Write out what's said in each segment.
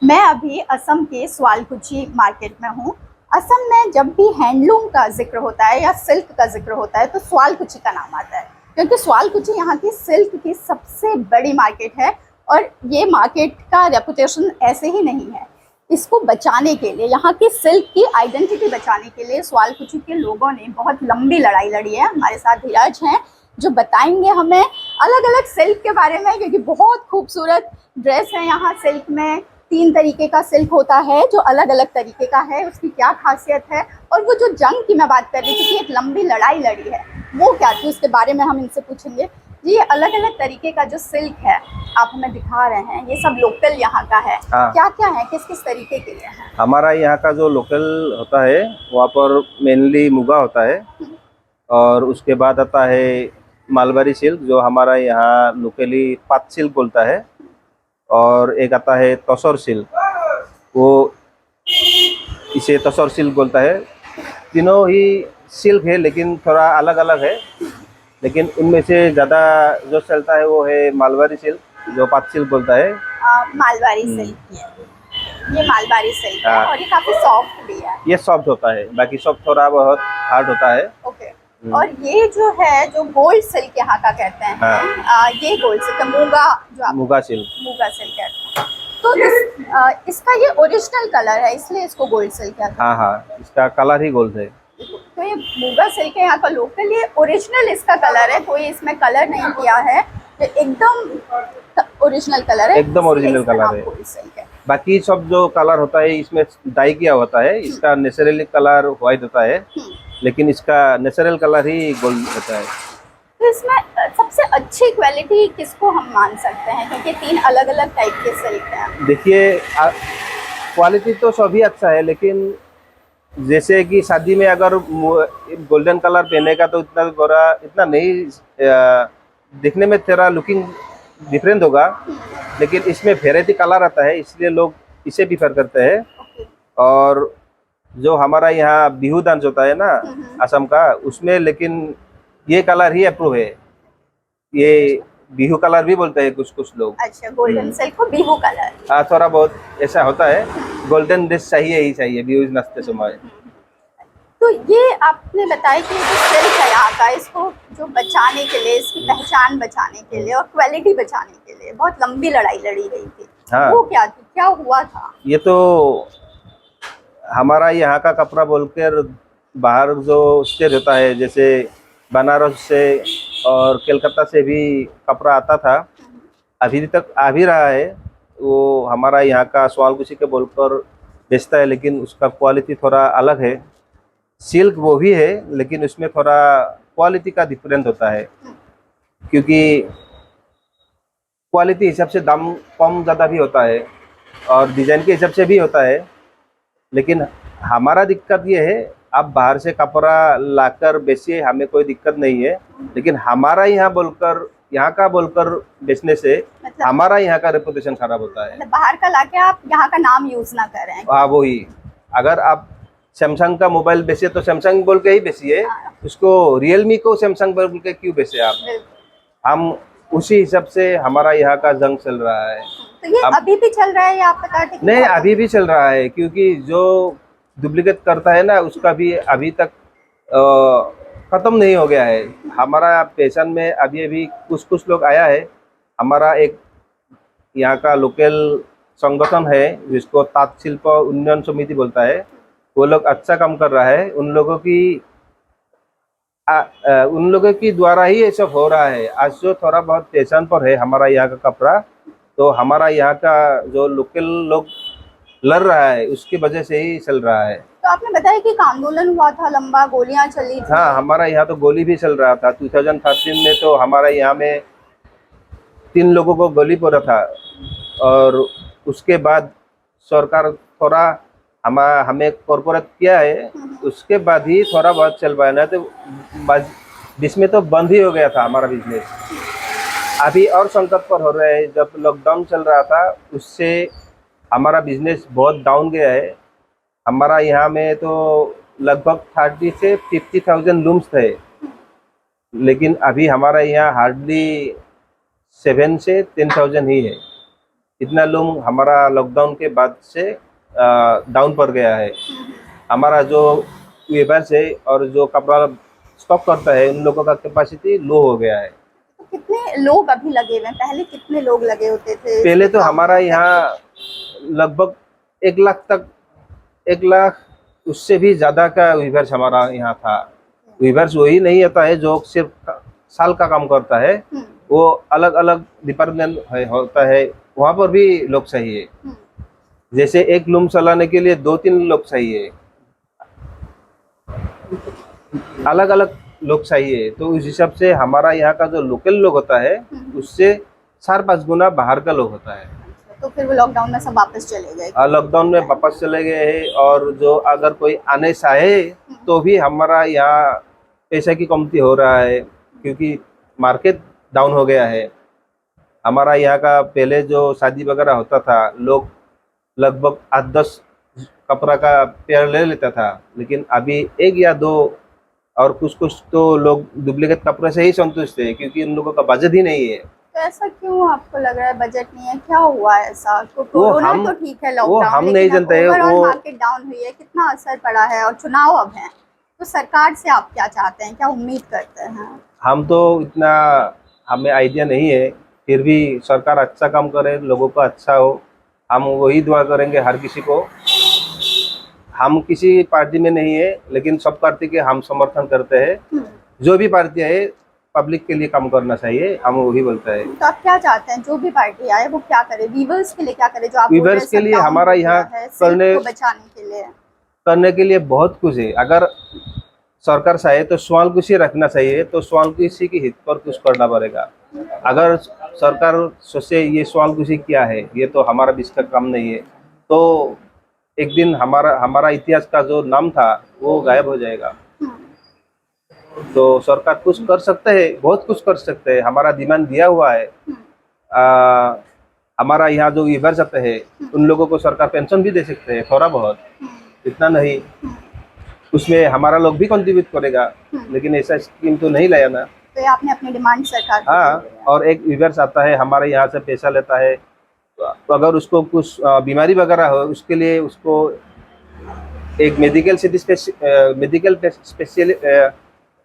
मैं अभी असम के स्वालकुची मार्केट में हूँ। असम में जब भी हैंडलूम का जिक्र होता है या सिल्क का जिक्र होता है तो स्वालकुची का नाम आता है, क्योंकि स्वालकुची यहाँ की सिल्क की सबसे बड़ी मार्केट है। और ये मार्केट का रेपुटेशन ऐसे ही नहीं है। इसको बचाने के लिए, यहाँ की सिल्क की आइडेंटिटी बचाने के लिए स्वालकुची के लोगों ने बहुत लंबी लड़ाई लड़ी है। हमारे साथ धीरज हैं जो बताएंगे हमें अलग अलग सिल्क के बारे में, क्योंकि बहुत खूबसूरत ड्रेस है यहाँ। सिल्क में 3 तरीके का सिल्क होता है जो अलग अलग तरीके का है, उसकी क्या खासियत है, और वो जो जंग की मैं बात कर रही थी कि एक लंबी लड़ाई लड़ी है, वो क्या थी, उसके बारे में हम इनसे पूछेंगे। जी, ये अलग अलग तरीके का जो सिल्क है आप हमें दिखा रहे हैं, ये सब लोकल यहाँ का है। हाँ, क्या क्या है, किस किस तरीके के लिए है? हमारा यहाँ का जो लोकल होता है वहाँ पर मेनली मुगा होता है, और उसके बाद आता है मालवारी सिल्क जो हमारा यहाँ लोकली पात सिल्क बोलता है, और एक आता है तसर सिल्क, वो इसे तसर सिल्क बोलता है। तीनों ही सिल्क है लेकिन थोड़ा अलग अलग है, लेकिन उनमें से ज़्यादा जो चलता है वो है मालवारी सिल्क जो पात सिल्क बोलता है। मालवारी सिल्क ये मालवारी सिल्क है हाँ। और ये काफी सॉफ्ट भी है। ये सॉफ्ट होता है, बाकी सब थोड़ा बहुत हार्ड होता है। ओके। और ये जो है, जो गोल्ड सिल्क यहाँ का कहते हैं, हाँ। ये गोल्ड सिल्क है, मूंगा जो आप मुगा सिल्क। मूंगा सिल्क कहते हैं। तो इसका ये ओरिजिनल कलर है, इसलिए इसको गोल्ड सिल्क कहते हैं। हाँ हाँ, इसका कलर ही गोल्ड है। तो ये मूंगा सिल्क है यहाँ का लोकल, ये ओरिजिनल इसका कलर है, कोई इसमें कलर नहीं किया है, ये एकदम ओरिजिनल कलर है, एकदम ओरिजिनल कलर है। गोल्ड सिल्क है। बाकी सब जो कलर होता है इसमें डाई किया होता है, इसका नेचुरली कलर व्हाइट होता है, लेकिन इसका नेचुरल कलर ही गोल्ड होता है। तो इसमें सबसे अच्छी क्वालिटी किसको हम मान सकते हैं, क्योंकि 3 अलग अलग टाइप के सिल्क हैं? देखिए, क्वालिटी तो सभी अच्छा है, लेकिन जैसे कि शादी में अगर गोल्डन कलर पहनेगा तो इतना गोरा इतना नहीं दिखने में तेरा लुकिंग डिफरेंट होगा, लेकिन इसमें वेराइटी कलर आता है इसलिए लोग इसे प्रीफर करते हैं। और जो हमारा यहाँ बिहू डांस होता है ना असम का, उसमें लेकिन ये कलर ही अप्रूव है, ये बिहू कलर भी बोलते हैं कुछ कुछ लोग। अच्छा, गोल्डन सिल्क को बिहू कलर। हाँ, थोड़ा बहुत ऐसा होता है, गोल्डन ड्रेस चाहिए ही चाहिए बिहू नाचते समय। तो ये आपने बताया कि जो सिल्क है यहाँ का, इसको जो बचाने के लिए, इसकी पहचान बचाने के लिए और क्वालिटी बचाने के लिए बहुत लंबी लड़ाई लड़ी गई थी। हाँ। वो क्या थी, क्या हुआ था? ये तो हमारा यहाँ का कपड़ा बोलकर बाहर जो स्टेट होता है, जैसे बनारस से और कलकत्ता से भी कपड़ा आता था, अभी तक आ भी रहा है। वो हमारा यहाँ का स्वालकुची के बोलकर बेचता है, लेकिन उसका क्वालिटी थोड़ा अलग है। सिल्क वो भी है लेकिन उसमें थोड़ा क्वालिटी का डिफरेंस होता है, क्योंकि क्वालिटी हिसाब से दाम कम ज़्यादा भी होता है और डिज़ाइन के हिसाब से भी होता है। लेकिन हमारा दिक्कत ये है, आप बाहर से कपड़ा लाकर बेचिए, हमें कोई दिक्कत नहीं है, लेकिन हमारा यहाँ का बोलकर बेचने से मतलब हमारा यहाँ का रेपुटेशन खराब होता है। बाहर का लाके आप यहाँ का नाम यूज ना करें। हाँ, वही। अगर आप सैमसंग का मोबाइल बेचिए तो सैमसंग बोल के ही बेचिए, उसको रियलमी को सैमसंग बोल के क्यों बेचे आप? हम उसी हिसाब से हमारा यहाँ का जंग चल रहा है। तो ये अभी भी चल रहा है या आप बता दें? नहीं, अभी भी चल रहा है, क्योंकि जो डुप्लीकेट करता है ना उसका भी अभी तक खत्म नहीं हो गया है। हमारा पेशन में अभी कुछ कुछ लोग आया है। हमारा एक यहाँ का लोकल संगठन है जिसको ताँत शिल्प उन्नयन समिति बोलता है, वो लोग अच्छा काम कर रहा है। उन लोगों की द्वारा ही ये सब हो रहा है। आज जो थोड़ा बहुत पेशन पर है हमारा यहाँ का कपड़ा, तो हमारा यहाँ का जो लोकल लोग लड़ रहा है उसकी वजह से ही चल रहा है। तो आपने बताया कि एक आंदोलन हुआ था, लंबा गोलियां चली थी। हाँ, हमारा यहाँ तो गोली भी चल रहा था। 2013 में तो हमारा यहाँ में 3 लोगों को गोली पड़ा था, और उसके बाद सरकार थोड़ा हमें कॉर्पोरेट किया है, उसके बाद ही थोड़ा बहुत चल पाया, ना तो बीच में तो बंद ही हो गया था हमारा बिजनेस। अभी और संकट पर हो रहे हैं। जब लॉकडाउन चल रहा था उससे हमारा बिजनेस बहुत डाउन गया है। हमारा यहाँ में तो लगभग 30 से 50,000 लूम्स थे, लेकिन अभी हमारा यहाँ हार्डली 7 से 10,000 ही है। इतना लूम हमारा लॉकडाउन के बाद से डाउन पर गया है। हमारा जो वेबर्स है और जो कपड़ा स्टॉक करता है उन लोगों का कैपेसिटी लो हो गया है। तो कितने लोग अभी लगे हुए हैं? पहले कितने लोग लगे होते थे पहले इसके तो काम हमारा में? यहाँ लगभग 1 लाख तक, 1 लाख उससे भी ज़्यादा का वीवर्स हमारा यहाँ था। वीवर्स वही नहीं होता है जो सिर्फ साल का काम करता है, हम्म, वो अलग अलग डिपार्टमेंट होता है, वहाँ पर भी लोग चाहिए। हम्म। जैसे एक लूम चलाने के लिए 2-3 लोग चाहिए, अलग अलग लोग चाहिए। तो उस हिसाब से हमारा यहाँ का जो लोकल लोग होता है उससे 4-5 गुना बाहर का लोग होता है। अच्छा, तो फिर वो लॉकडाउन में सब वापस चले गए? लॉकडाउन में वापस चले गए हैं, और जो अगर कोई आने चाहे तो भी हमारा यहाँ पैसे की कमती हो रहा है, क्योंकि मार्केट डाउन हो गया है। हमारा यहाँ का पहले जो शादी वगैरह होता था, लोग लगभग 8-10 कपड़ा का पेयर ले लेता था, लेकिन अभी 1 या 2, और कुछ कुछ तो लोग डुप्लीकेट कपड़े से ही संतुष्ट है, क्योंकि उन लोगों का बजट ही नहीं है। तो ऐसा क्यों आपको लग रहा है बजट नहीं है? क्या हुआ ऐसा? तो वो कोरोना हम तो ठीक है, वो लॉकडाउन, हम नहीं लेकिन अब जानते हैं। ओवरऑल वो मार्केट डाउन हुई है, कितना असर पड़ा है? और चुनाव अब है, तो सरकार से आप क्या चाहते हैं, क्या उम्मीद करते हैं? हम तो इतना, हमें आइडिया नहीं है, फिर भी सरकार अच्छा काम करे, लोगों का अच्छा हो, हम वही दुआ करेंगे हर किसी को। हम किसी पार्टी में नहीं है, लेकिन सब पार्टी के हम समर्थन करते हैं। जो भी पार्टी है पब्लिक के लिए काम करना चाहिए, हम वही बोलते हैं। तो आप क्या चाहते हैं जो भी पार्टी आए वो क्या करे, वीवर्स के लिए क्या करे? जो आप बोल रहे हैं वीवर्स के सब लिए डाउन हमारा हो गया यहाँ है, सिल्क करने को बचाने के लिए बहुत कुछ है। अगर सरकार चाहे तो स्वाल कृषि रखना चाहिए, तो स्वाल कृषि के हित पर कुछ करना पड़ेगा। अगर सरकार सोचे ये स्वाल कृषि क्या है, ये तो हमारा देश का काम नहीं है, तो एक दिन हमारा हमारा इतिहास का जो नाम था वो गायब हो जाएगा। तो सरकार कुछ कर सकते हैं, बहुत कुछ कर सकते हैं। हमारा डिमांड दिया हुआ है। आ, हमारा यहाँ जो वीवर्स आते हैं उन लोगों को सरकार पेंशन भी दे सकते हैं, थोड़ा बहुत, इतना नहीं। उसमें हमारा लोग भी कंट्रीब्यूट करेगा, लेकिन ऐसा स्कीम तो नहीं लाया ना। तो ये आपने अपनी डिमांड सरकार को हाँ, दे दी है। और एक वीवर्स आता है हमारे यहाँ से पैसा लेता है, तो अगर उसको कुछ बीमारी वगैरह हो, उसके लिए उसको एक मेडिकल स्पेशल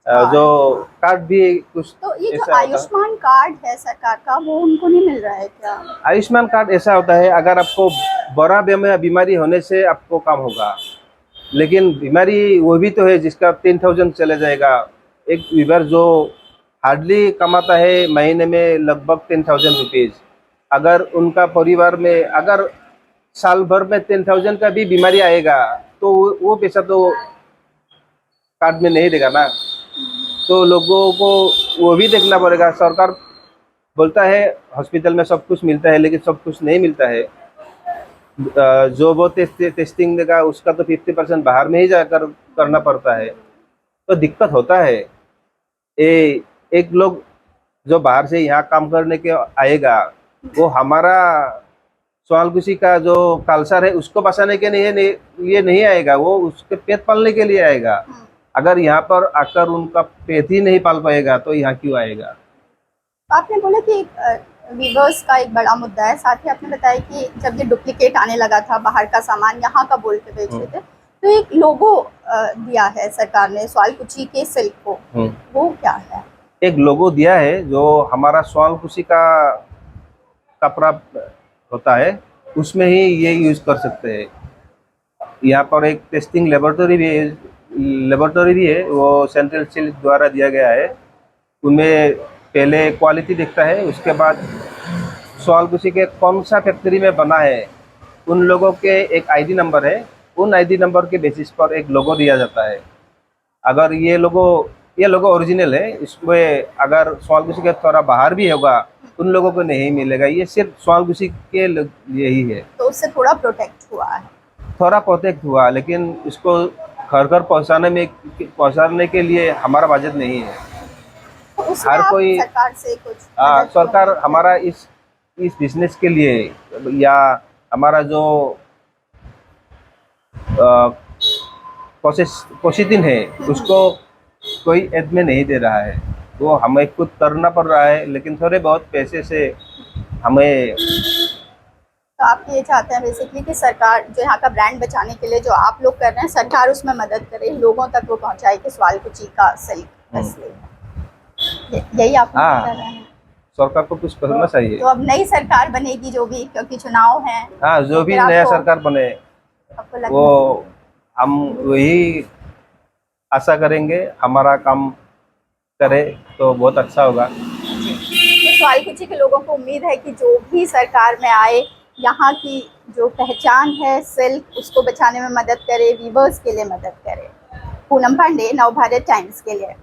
जो कार्ड भी कुछ तो ये जो ऐसा होता है। आयुष्मान कार्ड है सरकार का, वो उनको नहीं मिल रहा है क्या? आयुष्मान कार्ड ऐसा होता है, अगर आपको बड़ा बीमारी होने से आपको काम होगा, लेकिन बीमारी वो भी तो है जिसका 10,000 चले जाएगा। एक वीवर जो हार्डली कमाता है महीने में लगभग 10,000 रुपीज़, अगर उनका परिवार में अगर साल भर में 10,000 का भी बीमारी आएगा, तो वो पैसा तो कार्ड में नहीं देगा ना। तो लोगों को वो भी देखना पड़ेगा। सरकार बोलता है हॉस्पिटल में सब कुछ मिलता है, लेकिन सब कुछ नहीं मिलता है। जो वो टेस्टिंग देगा उसका तो 50% बाहर में ही जाकर करना पड़ता है, तो दिक्कत होता है। एक लोग जो बाहर से यहाँ काम करने के आएगा, वो हमारा सवाल कृषि का जो कल्चर है उसको बचाने के लिए नहीं आएगा, वो उसके पेट पालने के लिए आएगा। अगर यहाँ पर आकर उनका पेट ही नहीं पाल पाएगा तो यहाँ क्यों आएगा? आपने बोला कि वीवर्स का एक बड़ा मुद्दा है, साथ ही आपने बताया कि जब ये डुप्लीकेट आने लगा था, बाहर का सामान यहाँ का बोल के बेच रहे थे, तो एक लोगो दिया है सरकार ने स्वालकुची के सिल्क को, वो क्या है? एक लोगो दिया है जो हमारा स्वालकुची का कपड़ा होता है, उसमें ही ये यूज कर सकते हैं। यहाँ पर एक टेस्टिंग लेबोरेटरी भी है, वो सेंट्रल सिल्क द्वारा दिया गया है। उनमें पहले क्वालिटी दिखता है, उसके बाद स्वालकुची के कौन सा फैक्ट्री में बना है, उन लोगों के एक आईडी नंबर है, उन आईडी नंबर के बेसिस पर एक लोगो दिया जाता है। अगर ये लोगो ओरिजिनल है, इसमें अगर स्वालकुची के थोड़ा बाहर भी होगा उन लोगों को नहीं मिलेगा। ये सिर्फ स्वालकुची के लिए ही है। तो उससे थोड़ा प्रोटेक्ट हुआ है, थोड़ा प्रोटेक्ट हुआ, लेकिन इसको घर घर पहुंचाने के लिए हमारा बजट नहीं है। तो उसमें हर आप कोई सरकार से कुछ सरकार हमारा इस बिजनेस के लिए या हमारा जो प्रोसेसिंग है उसको कोई एड में नहीं दे रहा है, वो हमें खुद करना पड़ रहा है। लेकिन थोड़े बहुत पैसे से हमें तो आप ये चाहते हैं बेसिकली कि सरकार जो यहाँ का ब्रांड बचाने के लिए जो आप लोग कर रहे हैं, सरकार उसमें मदद करे, लोगों तक वो पहुँचाए कि स्वालकुची का सिल्क असली है। यही आप लोग हाँ। कर रहे हैं। सरकार को कुछ करना चाहिए। तो अब नई सरकार बनेगी जो भी, क्योंकि चुनाव है, हाँ, जो तो भी फिर नया आपको- सरकार बने आपको लगता वो हम वही आशा करेंगे, हमारा काम करे तो बहुत अच्छा होगा। तो स्वालकुची के लोगों को उम्मीद है कि जो भी सरकार में आए, यहाँ की जो पहचान है सिल्क, उसको बचाने में मदद करे, वीवर्स के लिए मदद करे। पूनम पांडे, नवभारत टाइम्स के लिए।